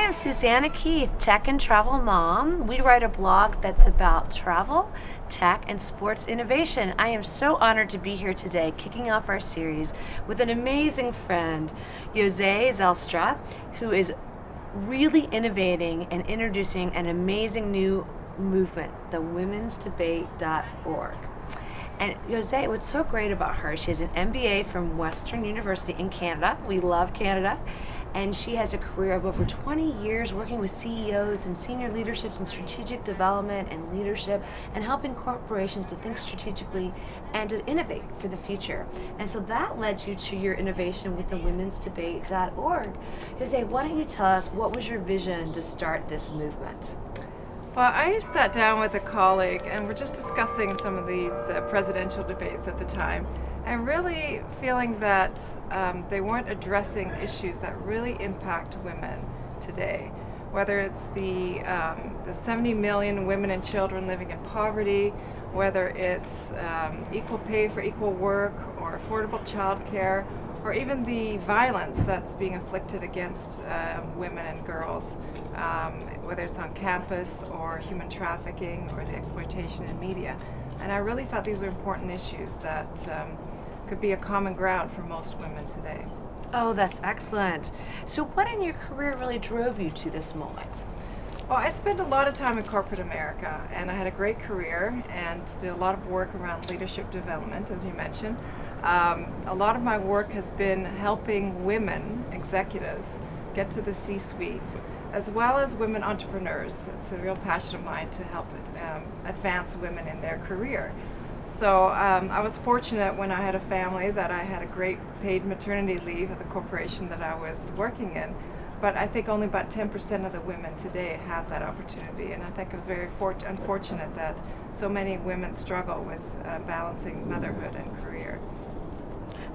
am Susanna Keith, Tech and Travel Mom. We write a blog that's about travel, tech, and sports innovation. I am so honored to be here today, kicking off our series with an amazing friend, Jose Zeilstra, who is really innovating and introducing an amazing new movement, the womensdebate.org. And Jose, what's so great about her, she has an MBA from Western University in Canada. We love Canada. And she has a career of over 20 years working with CEOs and senior leaderships in strategic development and leadership and helping corporations to think strategically and to innovate for the future. And so that led you to your innovation with the womensdebate.org. Jose, why don't you tell us what was your vision to start this movement? Well, I sat down with a colleague and we're just discussing some of these presidential debates at the time, and really feeling that they weren't addressing issues that really impact women today. Whether it's the 70 million women and children living in poverty, whether it's equal pay for equal work or affordable childcare, or even the violence that's being inflicted against women and girls, whether it's on campus or human trafficking or the exploitation in media. And I really thought these were important issues that could be a common ground for most women today. Oh, that's excellent. So what in your career really drove you to this moment? Well, I spent a lot of time in corporate America, and I had a great career and did a lot of work around leadership development, as you mentioned. A lot of my work has been helping women executives get to the C-suite, as well as women entrepreneurs. It's a real passion of mine to help advance women in their career. So I was fortunate when I had a family that I had a great paid maternity leave at the corporation that I was working in. But I think only about 10% of the women today have that opportunity. And I think it was very unfortunate that so many women struggle with balancing motherhood and career.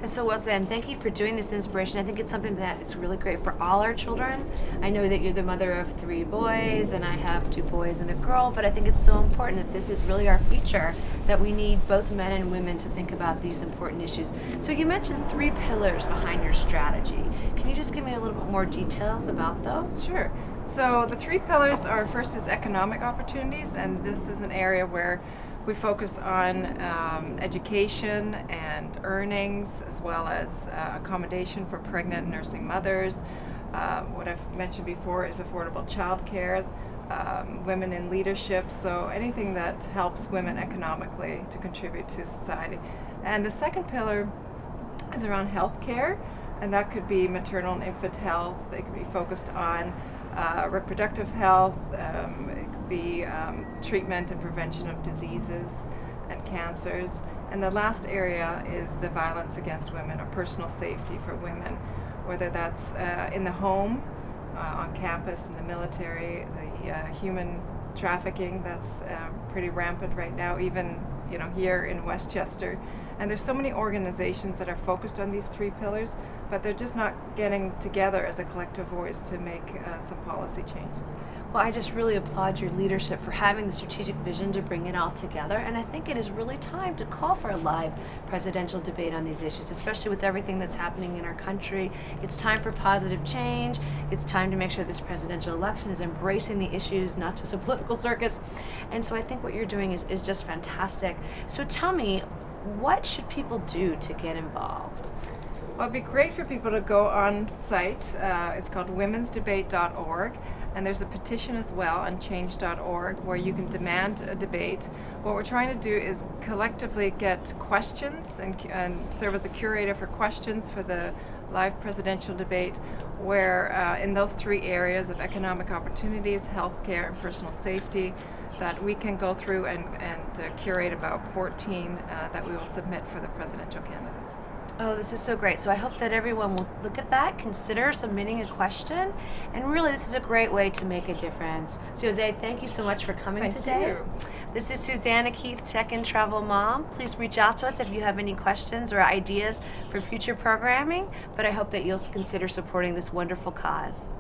That's so well said, and thank you for doing this inspiration. I think it's something that it's really great for all our children. I know that you're the mother of 3 boys, and I have 2 boys and a girl, but I think it's so important that this is really our future, that we need both men and women to think about these important issues. So you mentioned 3 pillars behind your strategy. Can you just give me a little bit more details about those? Sure. So the 3 pillars are, first is economic opportunities, and this is an area where we focus on education and earnings, as well as accommodation for pregnant and nursing mothers. What I've mentioned before is affordable childcare, women in leadership, so anything that helps women economically to contribute to society. And the second pillar is around healthcare, and that could be maternal and infant health. They could be focused on reproductive health. It could be treatment and prevention of diseases and cancers. And the last area is the violence against women, or personal safety for women, whether that's in the home, on campus, in the military, the human trafficking that's pretty rampant right now, even here in Westchester. And there's so many organizations that are focused on these 3 pillars, but they're just not getting together as a collective voice to make some policy changes. Well, I just really applaud your leadership for having the strategic vision to bring it all together, and I think it is really time to call for a live presidential debate on these issues, especially with everything that's happening in our country. It's time for positive change. It's time to make sure this presidential election is embracing the issues, not just a political circus. And so I think what you're doing is just fantastic. So tell me, what should people do to get involved? Well, it'd be great for people to go on site. It's called womensdebate.org, and there's a petition as well on change.org where you can demand a debate. What we're trying to do is collectively get questions and serve as a curator for questions for the live presidential debate, where in those 3 areas of economic opportunities, healthcare, and personal safety, that we can go through and curate about 14 that we will submit for the presidential candidates. Oh, this is so great. So I hope that everyone will look at that, consider submitting a question, and really this is a great way to make a difference. Jose, thank you so much for coming today. Thank you. This is Susanna Keith, Tech and Travel Mom. Please reach out to us if you have any questions or ideas for future programming, but I hope that you'll consider supporting this wonderful cause.